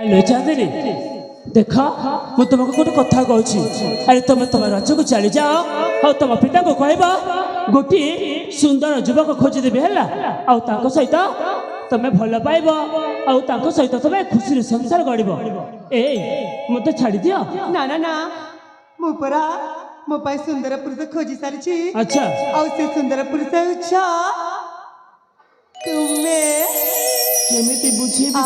Hello चांदनी देख मु तुमको गोटे कथा कहूँ। अरे तुम तुम राज्य को चली जाओ और तुम पिता को कह गोटे सुंदर युवक खोजिदेवी है सहित तुम भल पाइब और सहित तुम खुशी संसार गढ़ ए मत छाड़ दियो। ना ना ना मु परा मो पाई सुंदर पुरुष खोजी सारी। अच्छा और से सुंदर पुरुष अच्छा तुम्हें केमिति बुझेबी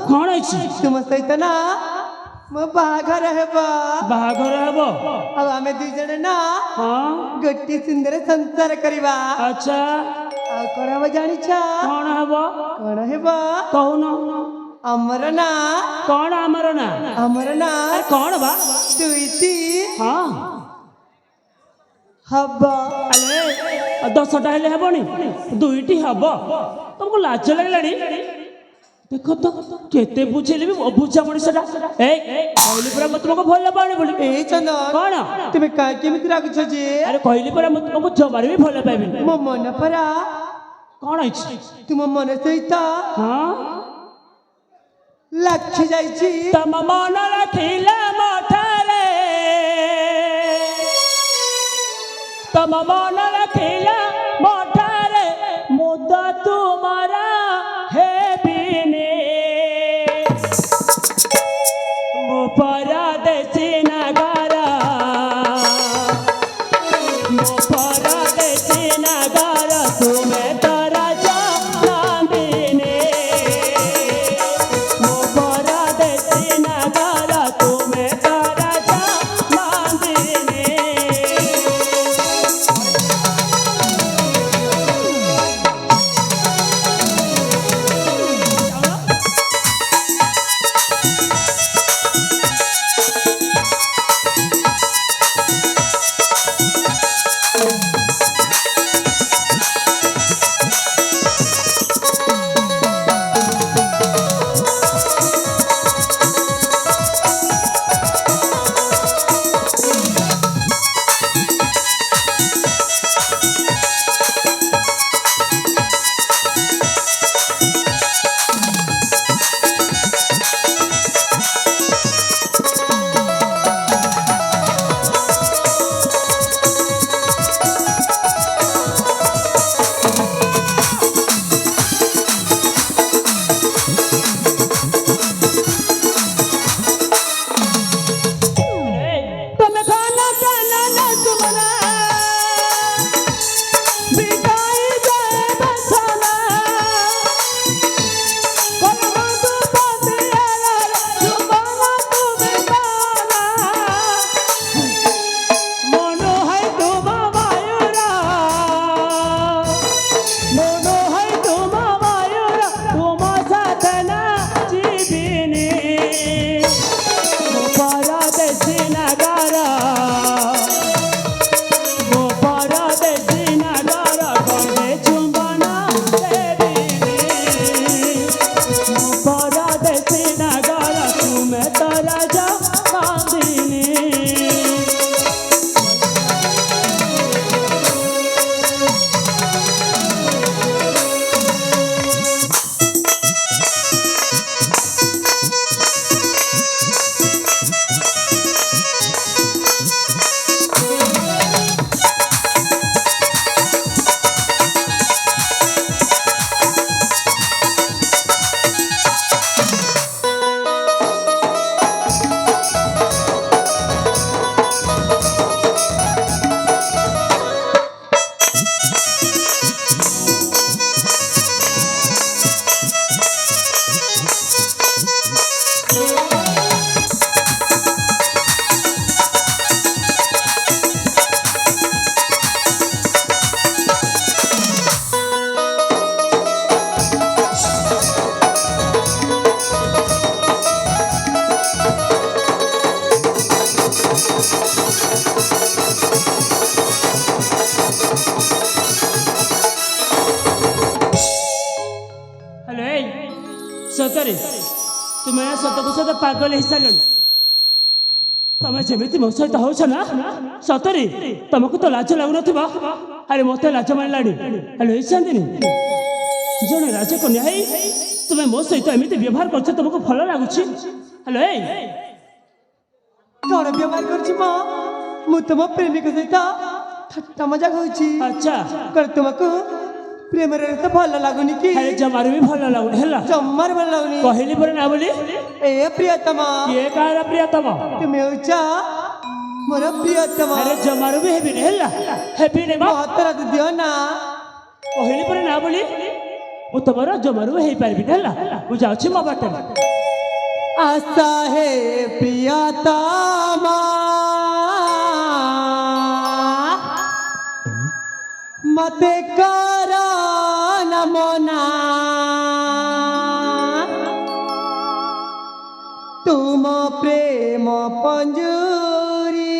कौन अछि तुम सहित ना मो बाहाघर हेबा बाहाघर हेबो अब आमे दुई जण ना हां गोटी सुंदर संसार करबा। अच्छा आ कोन हम जानिछा कौन हेबो कहून अमर ना कौन अमर ना कौन बा तुईती हां हब्बा अरे 10टा हेले हेबोनी दुईटी हबो तुमको लाज लागलानी। देखो तो केते बुझेले भी अबुझा मनिषटा ए कहली परा मत तुमको भल पानी बोली ए चंदन कौन तुम का केमिति रागछ जे अरे कहली परा मत तुमको जमार भी भल पाइबी मो मन परा कौन अछि तुम मन सहित हां लक्ष्य जाइछि तम मन रखिला मठारे तम मन रखिला मठारे मुदा तुम्हारा है बिने मो परदेसी नगरा मो परदेसी नगरा तुम्हें तारा जाने मो परदेसी नगरा तुम्हें तारा जाने सतरे तुम्हें सत को सत पागल हो सारे तुम जमी मो सहित हो सतरे तुमको तो लाज लगुन अरे मत लाज मारे हेलो जड़े राजकन्या তুমি ମୋ ସହିତ ଏମିତି ବ୍ୟବହାର କରୁଛ ତୁମକୁ ଭଲ ଲାଗୁଛି? ହ୍ୟାଲୋ ଏଇ କଣ ବ୍ୟବହାର କରୁଛି ମା? ମୁଁ ତୁମ ପ୍ରେମିକ ସହିତ ଥଟ୍ଟା ମଜା ହଉଛି। ଆଚ୍ଛା କଣ ତୁମକୁ ପ୍ରେମରେ ତ ଭଲ ଲାଗୁନି କି? ଆରେ ଜମାରୁ ବି ଭଲ ଲାଗୁନି ହେଲା। ଜମାରୁ ଭଲ ଲାଗୁନି। କହିଲି ପରେ ନା ବୋଲି ଏ ପ୍ରିୟତମା, କିଏ କାହାର ପ୍ରିୟତମ? ତୁମେ ହଉଛ ମୋର ପ୍ରିୟତମା। ଆରେ ଜମାରୁ ବି ହେବିନି ହେଲା, ହେବିନି ମା। ମହତର ଦିଅ ନା। କହିଲି ପରେ ନା ବୋଲି ମୁଁ ତମର ଜମାରୁ ହେଇପାରିବିନି ହେଲା। ମୁଁ ଯାଉଛି ମୋ ବାଟରେ। ଆଶା ହେ ପ୍ରିୟତମା ମତେ କର ନମନା, ତୁମ ପ୍ରେମ ପଞ୍ଜୁରୀ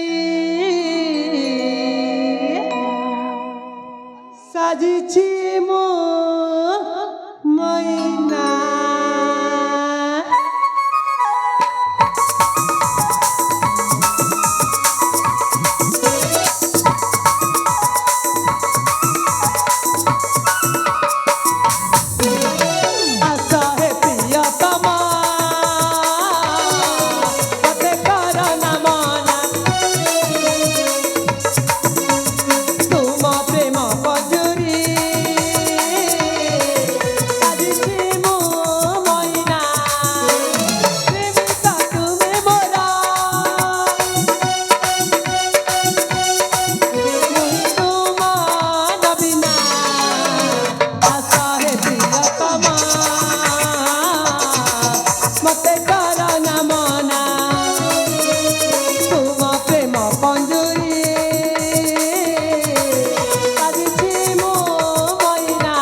ସାଜିଛି ମୋ ମଇନା। आशा है प्रियतमा मते कर नमना, तुम प्रेम पजुरी साजिछि मो मइना। प्रेमिका तुमे मोरा मुई तुम नबिना। आशा है प्रियतमा मते कर नमना, तुम प्रेम पञ्जुरी साजिछि मो मइना।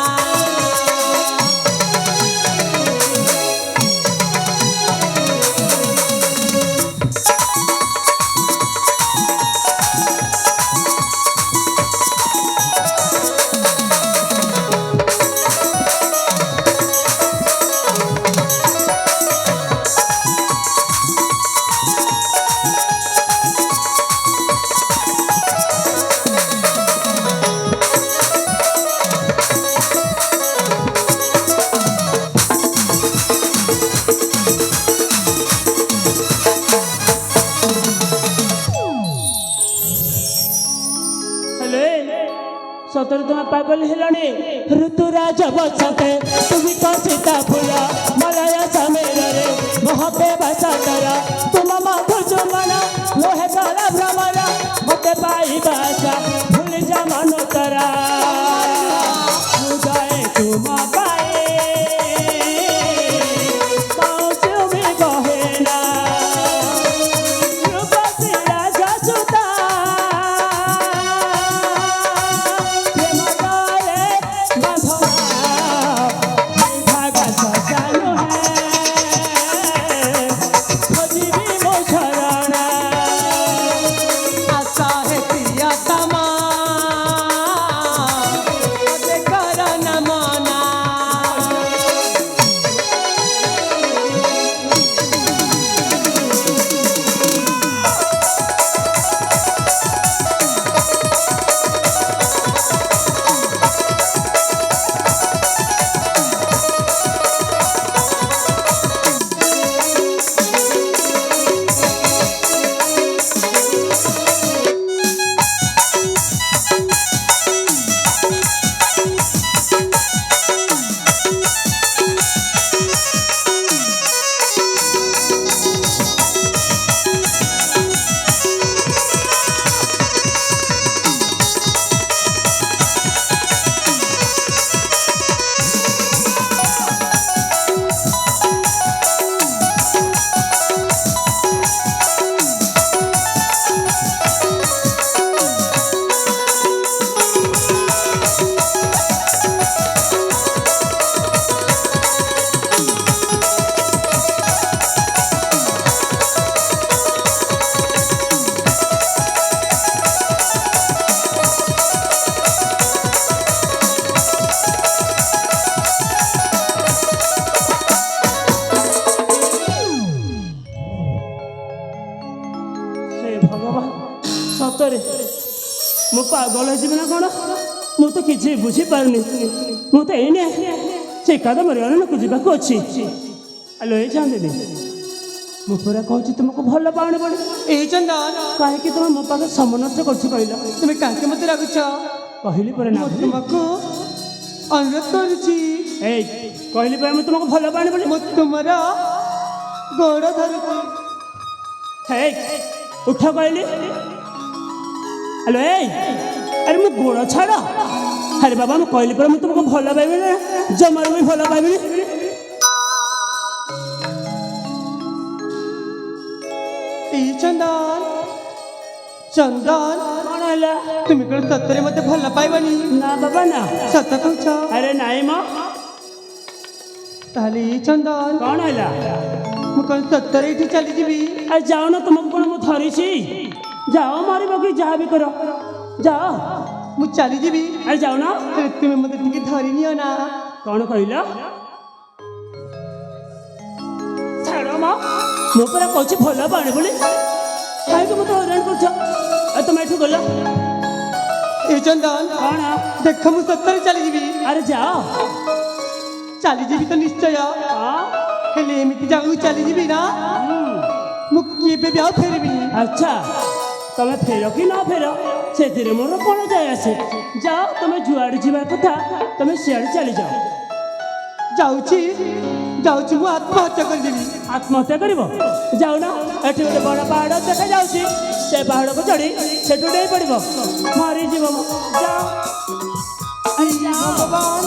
हेलो सतरे तुम पागल हेलानी ऋतुराज बसते तुम्हें तो सीता फूला मलया समेर रे महके बसतरा तुम माथु चुमना लोहे तरा भ्रमरा मते पाई बासा भूल जा मन तरा हृदय तुम पाए पाँचों में बहेना रूपसी राजा सुता आशा है प्रियतमा मते कर नमना, ସତରେ ମୁଁ ପାଗଳ ହେଇଯିବି ନା କ'ଣ? ମୁଁ ତ କିଛି ବୁଝିପାରୁନି। ମୁଁ ତ ଏଇନେ ସେ କାଦମ୍ବରୀ ଅରଣ୍ୟକୁ ଯିବାକୁ ଅଛି। ଆଲୋ ଏ ଚାନ୍ଦିନୀ, ମୁଁ ପୁରା କହୁଛି ତୁମକୁ ଭଲ ପାଉନି ବୋଲି। এই চন্দন କାହିଁକି ତୁମେ ମୋ ପାଖରେ ସମୟ ନଷ୍ଟ କରୁଛ କହିଲ? তুমি কাকে মতে রাখুছ? କହିଲି ପରେ ନା ମୁଁ ତୁମକୁ ଅନୁରୋଧ କରୁଛି, ଏଇ କହିଲି ପରେ ମୁଁ ତୁମକୁ ଭଲ ପାଉନି ବୋଲି। ମୁଁ ତୁମର ଗୋଡ଼ ଧରୁଛି। ହେଇ ଉଠ କହିଲି। ଆଲୋ ଏଇ ଆରେ ମୁଁ ଗୋଡ଼ ଛାଡ଼। ଆରେ ବାବା ମୁଁ କହିଲି ପରେ ମୁଁ ତୁମକୁ ଭଲ ପାଇବି ନା ଜମାରୁ ବି ଭଲ ପାଇବିନି। এই চন্দন চন্দন କ'ଣ ହେଲା? তুমি কোন সত্যরে মতে ভাল পাইবানি? ନା ବାବା ନା। সত্য কହୁছ? ଆରେ ନାଇଁ ମ তাহলে এই চন্দন କ'ଣ ହେଲା? ମୁଁ কোন সত্যরে এটি চালিଯିବି? ଆରେ ଯାଉନ, ତୁମକୁ କ'ଣ ମୁଁ ଧରିଛି? ଯାଅ ମାରିବ କି ଯାହା ବି କର ଯାଅ। ମୁଁ ଚାଲିଯିବି। ଆରେ ଯାଉନ। ହେଲେ ତୁମେ ମତେ ଟିକେ ଧରି ନିଅ ନା। କ'ଣ କହିଲ? ଛାଡ଼ ମ, ମୁଁ ପୁରା କହୁଛି ଭଲ ପାଉନି ବୋଲି। କାହିଁକି ମୋତେ ହଇରାଣ କରୁଛ? ଆଉ ତମେ ଏଠୁ ଗଲ এই চন্দন କ'ଣ? ଦେଖ ମୁଁ ସତରେ ଚାଲିଯିବି। ଆରେ ଯାଅ। ଚାଲିଯିବି ତ ନିଶ୍ଚୟ, ହଁ? ହେଲେ ଏମିତି ଯାଉ ଚାଲିଯିବି ନା ମୁଁ କେବେ ବି ଆଉ ଫେରିବିନି। ଆଚ୍ଛା, ତମେ ଫେର କି ନ ଫେର ସେଥିରେ ମୋର କ'ଣ ଯାଏ ଆସେ? ଯାଅ, ତମେ ଯୁଆଡ଼େ ଯିବା କଥା ତମେ ସିଆଡ଼େ ଚାଲିଯାଅ। ଯାଉଛି ଯାଉଛି ମୁଁ ଆତ୍ମହତ୍ୟା କରିଦେବି। ଆତ୍ମହତ୍ୟା କରିବ? ଯାଉନ, ଏଠି ଗୋଟେ ବଡ଼ ପାହାଡ଼ ଦେଖାଯାଉଛି, ସେ ପାହାଡ଼କୁ ଚଢ଼ି ସେଠୁ ଡେଇଁ ପଡ଼ିବ, ମରିଯିବ। ଯାଅ। ଆରେ ଯାଅ। ଭଗବାନ,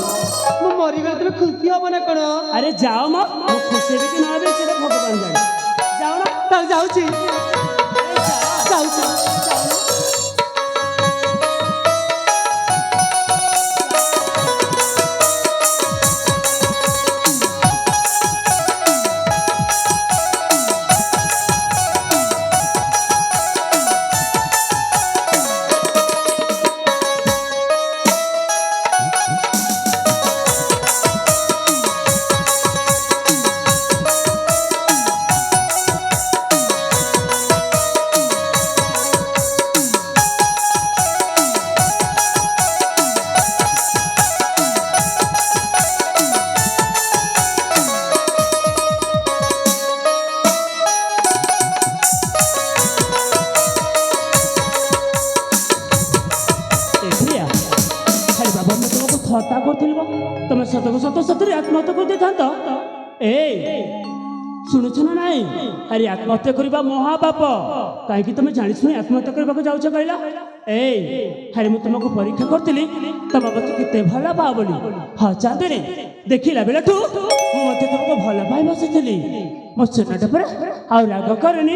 ମୁଁ ମରିଗଲେ ତମେ ଖୁସି ହବ ନା କଣ? ଆରେ ଯାଅ ମ, ମୁଁ ଖୁସି ହେବି କି ନ ହେବି ସେଟା ଭଗବାନ ଜାଣେ। ଯାଉନ। ତାହେଲେ ଯାଉଛି ଆରେ ଯାଅ। ଯାଉଛି। ଥଟ୍ଟା କରୁଥିଲି ମ, ତମେ ସତକୁ ସତ ସତରେ ଆତ୍ମହତ୍ୟା କରିଦେଇଥାନ୍ତ। ଏଇ ଶୁଣୁଛ ନା ନାଇଁ? ଆରେ ଆତ୍ମହତ୍ୟା କରିବା ମହାପାପ। କାହିଁକି ତମେ ଜାଣିଶୁଣି ଆତ୍ମହତ୍ୟା କରିବାକୁ ଯାଉଛ କହିଲ? ଏଇ ଆରେ ମୁଁ ତୁମକୁ ପରୀକ୍ଷା କରିଥିଲି ତମ ମତେ କେତେ ଭଲ ପାଅ ବୋଲି। ହଁ ଚାନ୍ଦିନୀ, ଦେଖିଲା ବେଳଠୁ ମୁଁ ମତେ ତୁମକୁ ଭଲ ପାଇ ବସିଥିଲି। ମୋ ସୁନାଟା ପରା ଆଉ ରାଗ କରେନି।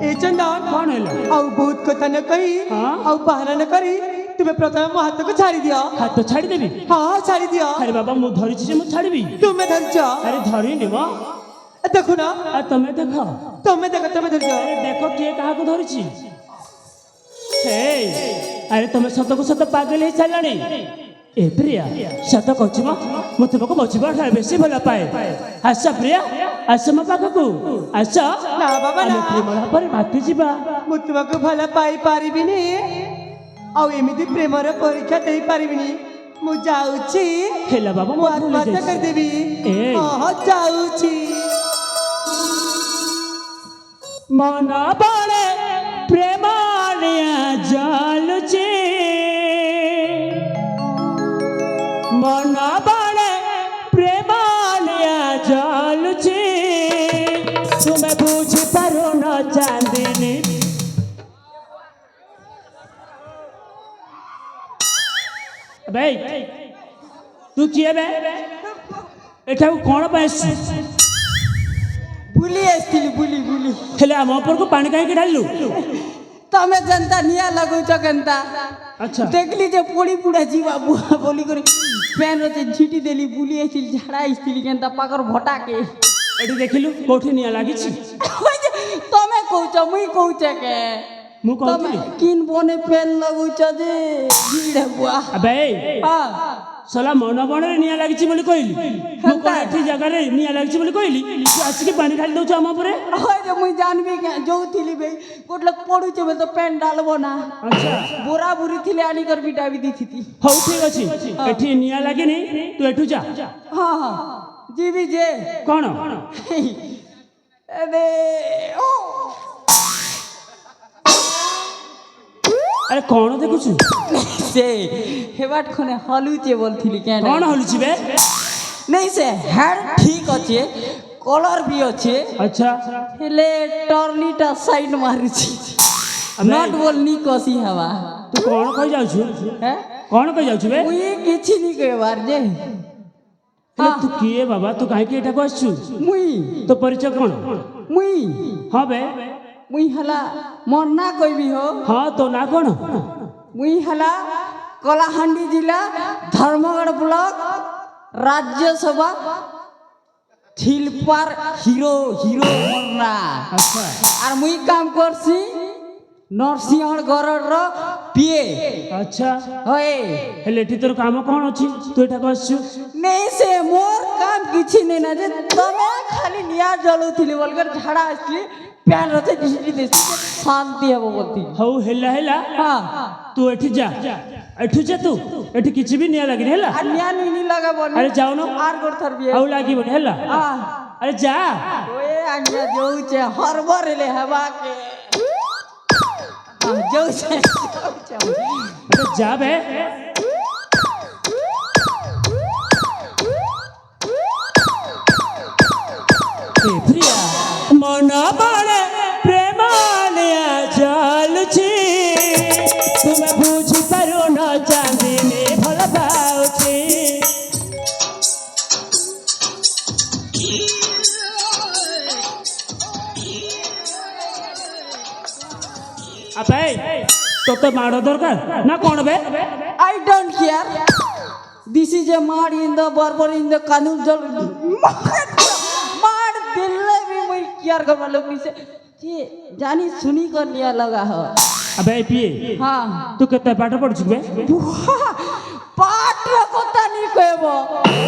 ଏ ଚନ୍ଦନ କ'ଣ ହେଲା? ଆଉ ବହୁତ କଥା ନ କହି ହଁ? ଆଉ ବାହାନା ନ କରି ତୁମେ ପ୍ରଥମେ ମୋ ହାତକୁ ଛାଡ଼ି ଦିଅ। ହାତ ଛାଡ଼ିଦେବି? ହଁ ଛାଡ଼ି ଦିଅ। ଆରେ ବାବା ମୁଁ ଧରିଛି ଯେ ମୁଁ ଛାଡ଼ିବି? ତୁମେ ଧରିଛ? ଆରେ ଧରିନି ମ। ଦେଖୁନ, ଆଉ ତମେ ଦେଖ। ତମେ ଦେଖ, ତମେ ଧରିଛ। ଆରେ ଦେଖ କିଏ କାହାକୁ ଧରିଛି। ହେଇ ଆରେ ତମେ ସତକୁ ସତ ପାଗଳ ହେଇ ସାରିଲାଣି। ଏ ପ୍ରିୟା, ସତ କହୁଛି ମ, ମୁଁ ତୁମକୁ ବଞ୍ଚିବା ଠାରୁ ବେଶୀ ଭଲ ପାଏ। ଆସ ପ୍ରିୟା, ଆସ ମୋ ପାଖକୁ ଆସ। ନା ବାବା ନା, ଆମେ ପ୍ରେମର ପରେ ମାତି ଯିବା। ମୁଁ ତୁମକୁ ଭଲ ପାଇପାରିବିନି ଆଉ ଏମିତି ପ୍ରେମର ପରୀକ୍ଷା ଦେଇପାରିବିନି। ମୁଁ ଯାଉଛି। ହେଲା ବାବା, ମୁଁ ଆତ୍ମହତ୍ୟା କରିଦେବି। ଏ। ହଁ ଯାଉଛି। ମନ ବଳେ ପ୍ରେମାଣିଆ ଜାଲୁଛି, ମନ ବଳେ ପ୍ରେମାଣିଆ ଜାଲୁଛି, ତୁମେ ବୁଝିପାରୁନ ଚାନ୍ଦିନୀ। ଭାଇ ତୁ କିଏ ବେ? ଏଠାକୁ କ'ଣ ପାଇଁ ଆସିଛୁ? ବୁଲି ଆସିଥିଲି, ବୁଲି ବୁଲି। ହେଲେ ଆମ ଉପରକୁ ପାଣି କାହିଁକି ଢାଳିଲୁ? ତମେ ଯେନ୍ତା ନିଆଁ ଲଗଉଛ କେନ୍ତା ଆଚ୍ଛା ଦେଖିଲି ଯେ ପୋଡ଼ି ପୁଡ଼ା ଯିବା ବୁହା ବୋଲିକରି ପ୍ୟାନ୍ରେ ସେ ଝିଟି ଦେଲି। ବୁଲି ଆସିଥିଲି, ଝାଡ଼ା ଆସିଥିଲି କେନ୍ତା ପାଖର ଭଟାକେ। ଏଠି ଦେଖିଲୁ କୋଉଠି ନିଆଁ ଲାଗିଛି? ତମେ କହୁଛ, ମୁଇଁ କହୁଛ କେ? ମୁଁ ତମେ କହୁଥିଲି କିନ୍ ବନେ ପ୍ୟାନ୍ ଲଗଉଛ ଯେ ଭିଡ଼ ବୁଆ। ଆବେ ହଁ ସଲା ମନ ମନରେ ନିଆଁ ଲାଗିଛି ବୋଲି କହିଲି ମୁଁ କଣ ଏଠି ଜାଗାରେ ନିଆଁ ଲାଗିଛି ବୋଲି କହିଲି ତୁ ଆସିକି ପାଣି ଢାଳି ଦଉଛୁ ଆମ ଉପରେ হয় যে মুই জানবি যৌ থিলি বে গোট লোক পড়ুছে বে তো প্যান্ট ডালবো না আচ্ছা বুড়া বুড়ি থিলে আনিকর বিটা বি দিথিতি ହଉ ଠିକ ଅଛି ଏଠି ନିଆଁ ଲାଗିନି ତୁ ଏଠୁ ଯା হ্যাঁ হ্যাঁ জিবি যে କଣ এদে ও ଆରେ କଣ ଦେଖୁଛୁ সে হেবাট খনে হলুছে বলথিলি কেন କଣ ହଲୁଛି ବେ নেই সে হেড ঠিক আছে কলর বি আছে ଆଚ୍ଛା হেলে টর্নিটা সাইড মারুছি নট বলনি কষি হওয়া ତୁ କଣ କହି ଯାଉଛୁ হ্যাঁ କଣ କହି ଯାଉଛୁ ବେ মুই কিছু নি কইবার যে ହେଲେ ତୁ କିଏ ବାବା ତୁ କାହିଁକି ଏଠାକୁ ଆସିଛୁ মুই ତୋ ପରିଚୟ କଣ মুই ହଁ ବେ মুই হলা মোর না কইবি হো ହଁ ତୋ ନାଁ କଣ মুই হলা কলাহান্ডি জেলা Dharmagarh block Rajya Sabha শিল্পার hero hero মোর না আচ্ছা আর মুই কাম করছি নরসিংহগড়র পিয়ে আচ্ছা হয়ে ହେଲେ ଏଠି ତୋର କାମ କଣ ଅଛି ତୁ ଏଠାକୁ ଆସିଛୁ নেই সে মোর কাম কিছু নেই না যে তুমি খালি নিয়া জ্বলুথিলি বলকর ঝাড়া আসলি প্যান রতে ঝিটি দেছি শান্তি হব বলতি ହଉ ହେଲା ହେଲା হ্যাঁ ତୁ ଏଠି যা ଏଠୁ যা ତୁ ଏଠି କିଛି ବି ନିଆଁ ଲାଗିନି ହେଲା আর নিয়া নিনি লাগাবো আরে যাওনো আর করতার বিয়ে ଆଉ ଲାଗିବନି ହେଲା হ্যাঁ ଆରେ যা ওয়ে আজ্ঞা যাউছে হরবর এলে হেবাকে যাউছে আরে যা বে ଏ ପ୍ରିୟା ମନ ବଳେ ପ୍ରେମ ନିଆଁ ଜଳୁଛି ତୁମେ ବୁଝିପାରୁନ ଚାନ୍ଦିନୀ ଭଲ ପାଉଛି ଆବେ ତୋତେ ମାଡ଼ ଦରକାର ନା କଣ ବେ I don't care. This is a mud in the barber in the kanul jal. Mud दिल्ले भी मुझे क्या करना लोग निसे ये जानी सुनी कर लिया लगा हो আবে পিয়ে हाँ ତୁ କେତେ ପାଠ ପଢୁଛୁ ବେ पात्र कथा नहीं कहबो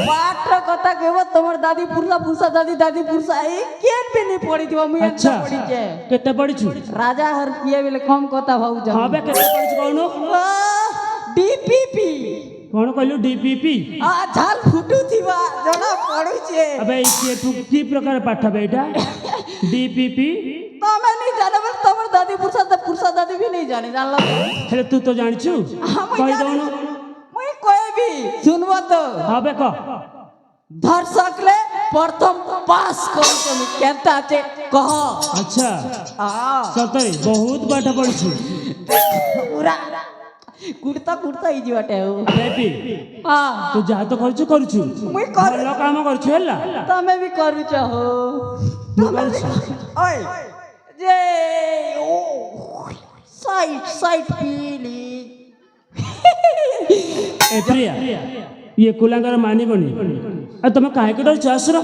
पात्र कथा कहबो तुम्हार दादी पुरसा पुरसा दादी दादी पुरसा एक केन भी नहीं पढ़ी थी मुझे ଆଚ୍ଛା अच्छा पढ़ी छे କେତେ ପଢିଛୁ राजा हर पिए बेले कम कथा भाऊ जा ହଁ ବେ କେତେ ପଢିଛୁ କହୁନୁ डीपीपी କଣ କହିଲୁ ଡିପିପି आ झाल फुटू थीवा जणा पढ़ू छे अबे की प्रकार पाठ बे एटा डीपीपी तमे नहीं जाने बल तमर दादी पुरसा दादी भी नहीं जाने जान लो हेले तू तो जानिछु कहि दउनु मुई कोई भी सुनबो तो हां बे क दर्शक ले प्रथम पास करी तुम केनता छे कह अच्छा हां सतरे बहुत पाठ पढिछु पूरा कुर्ता कुर्ता ही जीवाटे हो बेबी हां तू जा तो करछु मुई कर ଭଲ କାମ करछु ହେଲା तमे भी करू चाहो तू करछु ओए जे ओ साइड पीली ए प्रिया ये कुलांगर मानिबनी आ तुम काहे के डरछु आसुर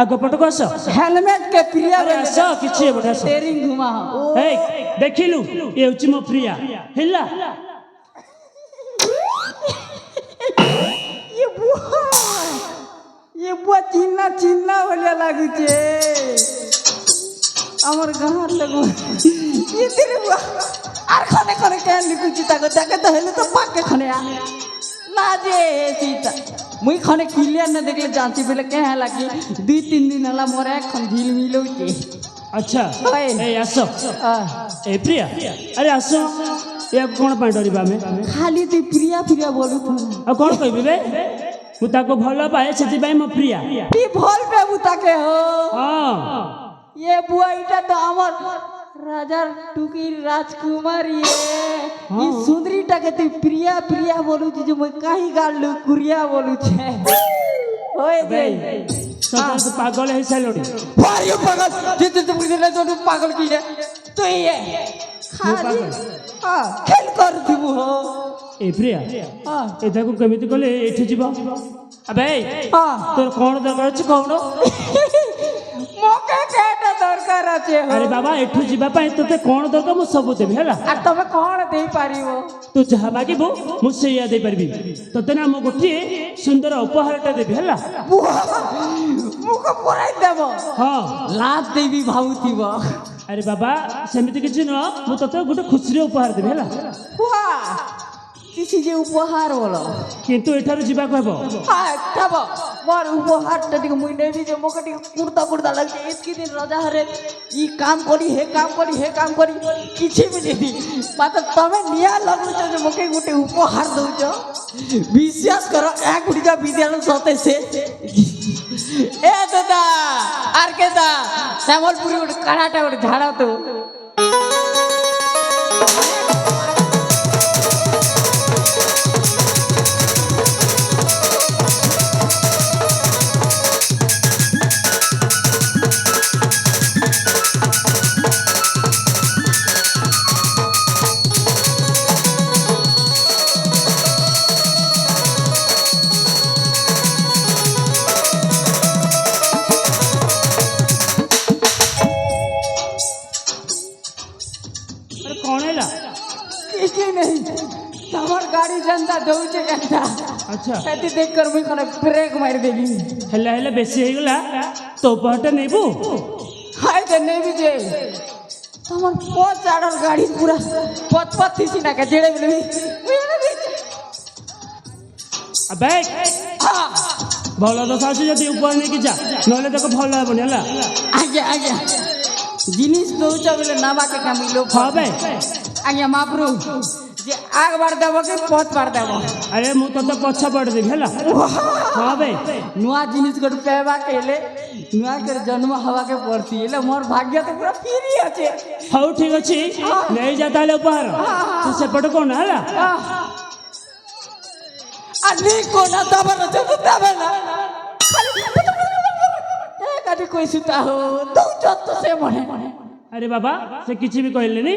आग पटको आस हेलमेट के प्रिया अरे आस किछि बढा आस स्टीयरिंग घुमा ओ ए देखिलु ये होची मो प्रिया हिला ये बुआ चिन्ना वाला लागू छे আমার গাঁর লাগো ये तेरे बुआ আর খানে খানে কেন লিখু চিতা কো দেখে তো হেলে তো পাকে খানে না যে চিতা মুই খানে ক্লিয়ার না দেখলে জানতি বেলে কে লাগি 2-3 দিন হলা মোর এখন ঝিল মিলউছে अच्छा ओए। ए आसो ए प्रिया अरे आसो ये कोन पाई डरिबा में खाली तू प्रिया प्रिया बोलू थो आ कोन कहबी बे मु ताको भलो पाए सेति बाई मो प्रिया ती भल पे बुताके हो हां ये बुआ इटा तो আমার রাজার টুকির রাজকুমারী এই সুন্দরীটাকে তুই প্রিয়া প্রিয়া বলুছি যে মই কাহি গালু কুরিয়া বলুছে ওই যে सदा तो पागल है सालोड़ी ভারিও পাগল যে তুই বুঝলে তো পাগল কি রে তুই খালি খেল কর দিবু হো ए प्रिया ए ताको केमिति कले एठी जीवा अबे हां तोर कोन दरकार छ कहनो मोके केटा दरकार दरकार अच्छे हो अरे बाबा एठू जीवा पाई तोते कोन दरकार मु सब देबी हला আর তুমি কোন দেই পারিব तू जहा मागिबो मु सेया दे परबी तोते ना मु गोटी सुंदर उपहारटा देबी हला মুখ পরাই দেব हां লাত দেবি ভাউতিব अरे बाबा सेमिति किछि न मु तोते गोटे खुशी उपहार देबी हला বাহ কিছু যে উপহার বলো किंतु एठारु जीवा कहबो तब मोर उपहारटा टिके मुई नेबी जे मोके टिके कुर्ता कुर्ता लगते इतकी दिन राजा हरे ई काम करी हे काम करी हे काम करी किछि भी नहीं मात्र तमे निया लगुछ जे मोके गुटे उपहार दउछ विश्वास करो एक गुटिका विद्यालय सते से ए दादा आर के दा श्यामलपुरी गुटे कानाटा गुटे झाड़ा तो कौन हैला किसी नहीं तमर गाड़ी जनता दउचे केनता अच्छा एती देख कर मुई खने ब्रेक मार देली हेला हेला बेसी हे गेला तो उपहारटा नेबो हाय दे नहीं भी जे तमर पोच आडल गाड़ी पूरा पत पत थीसी ना के जेड़े बिलबी अबे हां भलो तो सासु जदी उपहार ने कि जा नले तक भलो हेबनी हला आगे आगे जिनिस दउचा बेले नामा के कामिलो हां बे आगे मापरू जे आग बार देबो के पत बार देबो अरे मु तो पछा पड़ देबी हला हां बे नुआ जिनिस गड पेबा केले नुआ कर जन्म हवा के पड़ती एले मोर भाग्य तो पूरा फिरी আছে हाउ ठीक अछि ले जा ताले उपहार तो सेपट कोन हला अनी कोना दबर जब दबे ना खाली कोई सुता हो दो जत से मने अरे बाबा से किछि भी कहले नी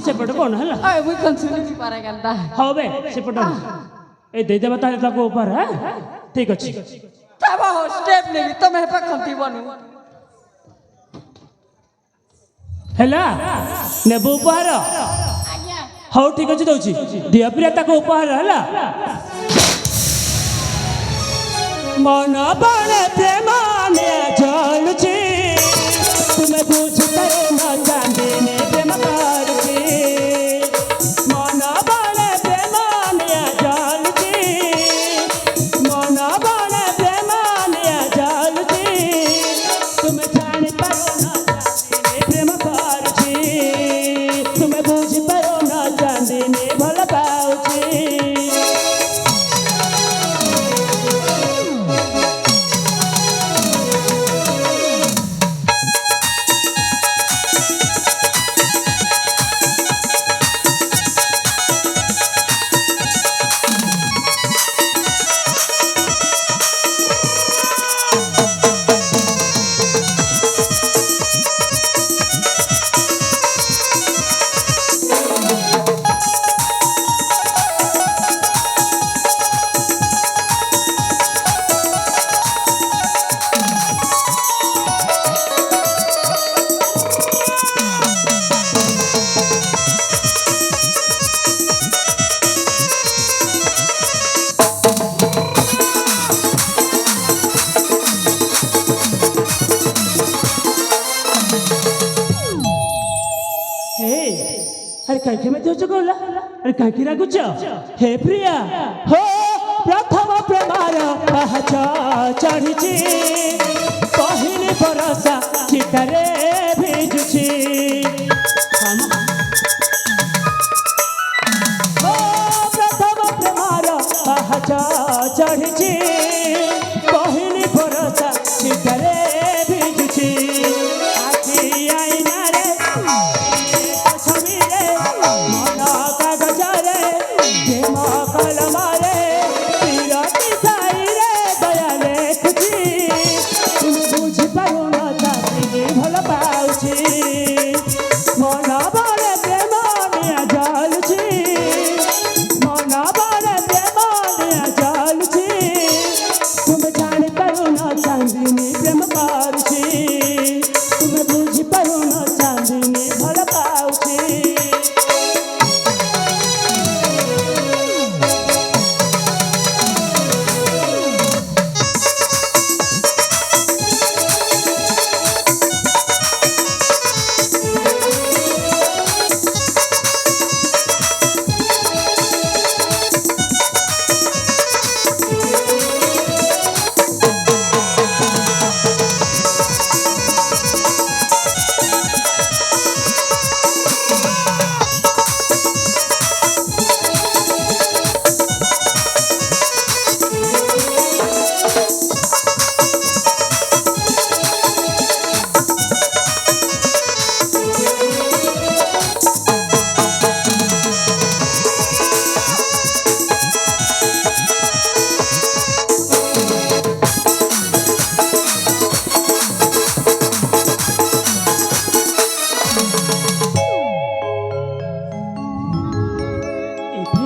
सेपट कोन हला आय मुई कोन सुनी पारे गलता हाउ बे सेपट ए दे देबा ताले ताको उपहार है ठीक अछि तब हो स्टेप लेबी तमे पे खंती बनू हेला नेबो उपहार हाउ ठीक अछि दउछि दिया प्रिया ताको उपहार हला मन बण प्रेम ने जलुछि तुम्हें बुझते न चांदी ने प्रेम करछि मन बण प्रेम ने जलुछि मन बण प्रेम ने जलुछि तुम्हें जानि पारो न चांदी ने प्रेम करछि तुम्हें बुझि पारो न चांदी ने भल पाउछि अरे काहे में तो चकोला अरे काहे रागुच हे प्रिया हो प्रथम प्रेमार पहच चढ़िछि पहिली बरसा चितरे भिजुछि हो प्रथम प्रेमार पहच चढ़िछि पहिली बरसा चितरे भिजुछि आखि आईना रे समीरे मन कागजरे प्रेम कलमरे पीरती साईरे दया लेखुछि तुम बुझि पारो न चांदी भल पाउछि मन बड़े प्रेम निया जलुछि मन बड़े प्रेम निया जलुछि तुम जानि पारो न चांदी प्रेम करुछि तुम बुझि ବୁଝିପାରୁନ ଚାନ୍ଦିନୀ ଭଲ ପାଉଛି।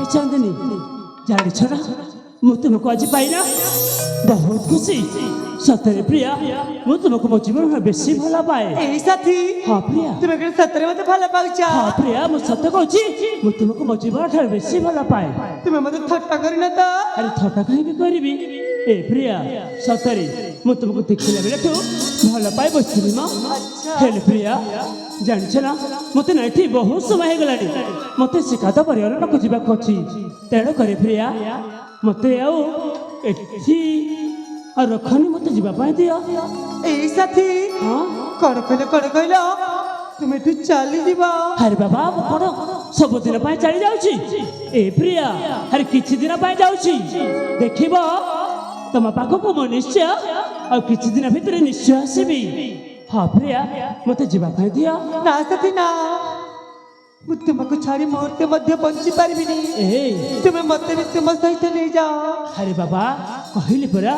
ଚାନ୍ଦିନୀ ଜାଣିଛ ନା ମୁଁ ତୁମକୁ ଆଜି ପାଇନା ବହୁତ ଖୁସି। ସତରେ ପ୍ରିୟା ମୁଁ ତୁମକୁ ମୋ ଜୀବନରେ ବେଶୀ ଭଲ ପାଏ। এই সাথী ହଁ ପ୍ରିୟା, তুমি কেন সତରେ মতে ভালো পাউছ? ହଁ ପ୍ରିୟା ମୁଁ ସତ କହୁଛି ମୁଁ ତୁମକୁ ମୋ ଜୀବନ ଠାରୁ ବେଶୀ ଭଲ ପାଏ। তুমি মতে ঠাট্টা করি না তো? ଆରେ ଥଟ୍ଟା କାହିଁକି କରିବି? ଏ ପ୍ରିୟା ସତରେ ମୁଁ ତୁମକୁ ଦେଖିଲା ବେଳଠୁ ଭଲ ପାଇ ବସିଥିଲି ମ। ହେଲେ ପ୍ରିୟା ଜାଣିଛ ନା ମୋତେ ନା ଏଠି ବହୁତ ସମୟ ହେଇଗଲାଣି, ମୋତେ ଶିକାଦ ପରିବାରକୁ ଯିବାକୁ ଅଛି। ତେଣୁ କରି ପ୍ରିୟା ମୋତେ ଆଉ ଏଠି ଆଉ ରଖନି, ମୋତେ ଯିବା ପାଇଁ ଦିଅ। এই সাথী ହଁ কড় কইল তুমি একটু চালি ଯିବା। ଆରେ ବାବା ମୁଁ କଣ ସବୁଦିନ ପାଇଁ ଚାଲି ଯାଉଛି? ଏ ପ୍ରିୟା ଆରେ କିଛି ଦିନ ପାଇଁ ଯାଉଛି, ଦେଖିବ ତମ ପାଖକୁ ମୁଁ ନିଶ୍ଚୟ ଆଉ କିଛି ଦିନ ଭିତରେ ନିଶ୍ଚୟ ଆସିବି। ହଁ ପ୍ରିୟା ମୋତେ ଯିବା ପାଇଁ ଦିଅ। না সাথী না, ମୁଁ ତୁମକୁ ଛାଡ଼ି ମୁହୂର୍ତ୍ତେ ମଧ୍ୟ ବଞ୍ଚି ପାରିବିନି। ଏ ତୁମେ ମତେ ବି ତୁମ ସହିତ ନେଇଯାଅ। ଆରେ ବାବା କହିଲି ପରା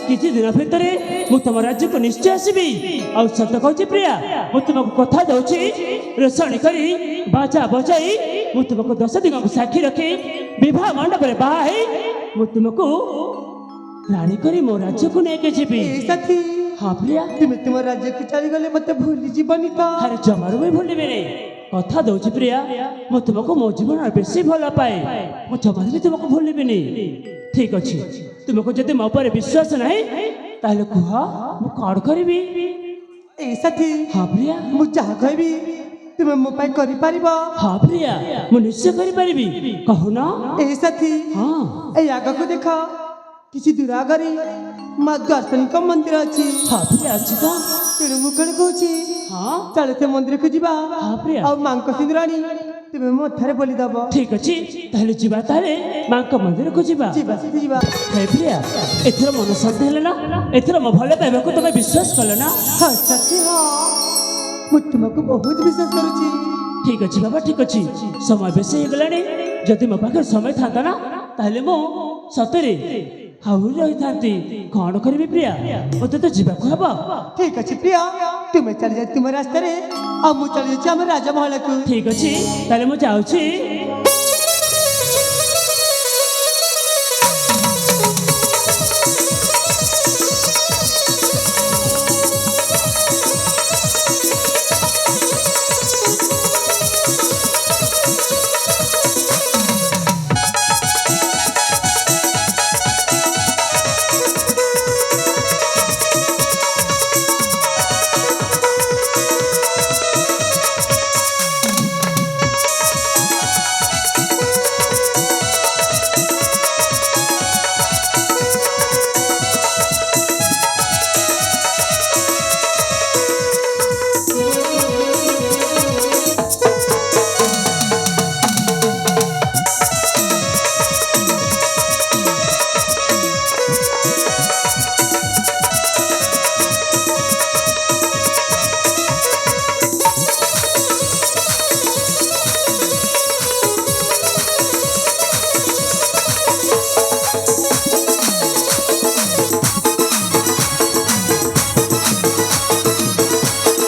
କିଛି ଦିନ ଭିତରେ ମୁଁ ତମ ରାଜ୍ୟକୁ ନିଶ୍ଚୟ ଆସିବି। ଆଉ ସତ କହୁଛି ପ୍ରିୟା ମୁଁ ତୁମକୁ କଥା ଦଉଛି ରୋଷଣୀ କରି ବାଜା ବଜାଇ ମୁଁ ତୁମକୁ 10 ଦିନକୁ ସାକ୍ଷୀ ରଖି ବିବାହ ମଣ୍ଡପରେ ବାହା ହେଇ ମୁଁ ତୁମକୁ ରାଣୀ କରି ମୋ ରାଜ୍ୟକୁ ନେଇକି ଯିବି। এই সাথী ହଁ ପ୍ରିୟା তুমি তোমার রাজ্যକୁ ଚାଲିଗଲେ ମତେ ଭୁଲି ଯିବନି ତ? ଆରେ ଜମାରୁ ବି ଭୁଲିବିନି, କଥା ଦଉଛି ପ୍ରିୟା ମୁଁ ତୁମକୁ ମୋ ଜୀବନରେ ବେଶୀ ଭଲ ପାଏ, ମୁଁ ଜମାରୁ ବି ତୁମକୁ ଭୁଲିବିନି। ଠିକ ଅଛି, ତୁମକୁ ଯଦି ମୋ ଉପରେ ବିଶ୍ୱାସ ନାହିଁ ତାହେଲେ କୁହ ମୁଁ କଣ କରିବି? এই সাথী ହଁ ପ୍ରିୟା ମୁଁ ଯାହା କହିବି ତୁମେ ମୋ ପାଇଁ କରିପାରିବ? ହଁ ପ୍ରିୟା ମୁଁ ନିଶ୍ଚୟ କରିପାରିବି, କହୁନ। এই ସାଥୀ ହଁ এই ଆଗକୁ ଦେଖ, କିଛି ଦୂର ଆଗରେ ମା ଦର୍ଶନୀଙ୍କ ମନ୍ଦିର ଅଛି। ହଁ ପ୍ରିୟା ଅଛି ତ? ତେଣୁ ମୁଁ କଣ କହୁଛି ହଁ ଚାଲ ସେ ମନ୍ଦିରକୁ ଯିବା। ହଁ ପ୍ରିୟା ଆଉ ମାଙ୍କ ସିନ୍ଦୁର ଆଣି ତୁମେ ମୋ ଠାରେ ବୋଲି ଦବ। ଠିକ ଅଛି, ତାହେଲେ ଯିବା, ତାହେଲେ ମାଙ୍କ ମନ୍ଦିରକୁ ଯିବା। ଯିବା ସେଠି ଯିବା। ହେ ପ୍ରିୟା ଏଥର ମନ ଶାନ୍ତି ହେଲେ ନା? ଏଥର ମୋ ଭଲ ପାଇବାକୁ ତମେ ବିଶ୍ୱାସ କଲ ନା? ହଁ ସାଥୀ ହଁ, ମୁଁ ତୁମକୁ ବହୁତ ବିଶ୍ୱାସ କରୁଛି। ଠିକ ଅଛି ବାବା ଠିକ ଅଛି, ସମୟ ବେଶୀ ହେଇଗଲାଣି। ଯଦି ମୋ ପାଖରେ ସମୟ ଥାନ୍ତା ନା ତାହେଲେ ମୁଁ ସତରେ ଆହୁରି ରହିଥାନ୍ତି। କଣ କରିବି ପ୍ରିୟା, ମୋତେ ତ ଯିବାକୁ ହବ। ଠିକ ଅଛି ପ୍ରିୟା, ତୁମେ ଚାଲି ଯାଅ ତୁମ ରାସ୍ତାରେ, ଆଉ ମୁଁ ଚାଲି ଯାଉଛି ଆମ ରାଜମହଲକୁ। ଠିକ ଅଛି ତାହେଲେ ମୁଁ ଯାଉଛି।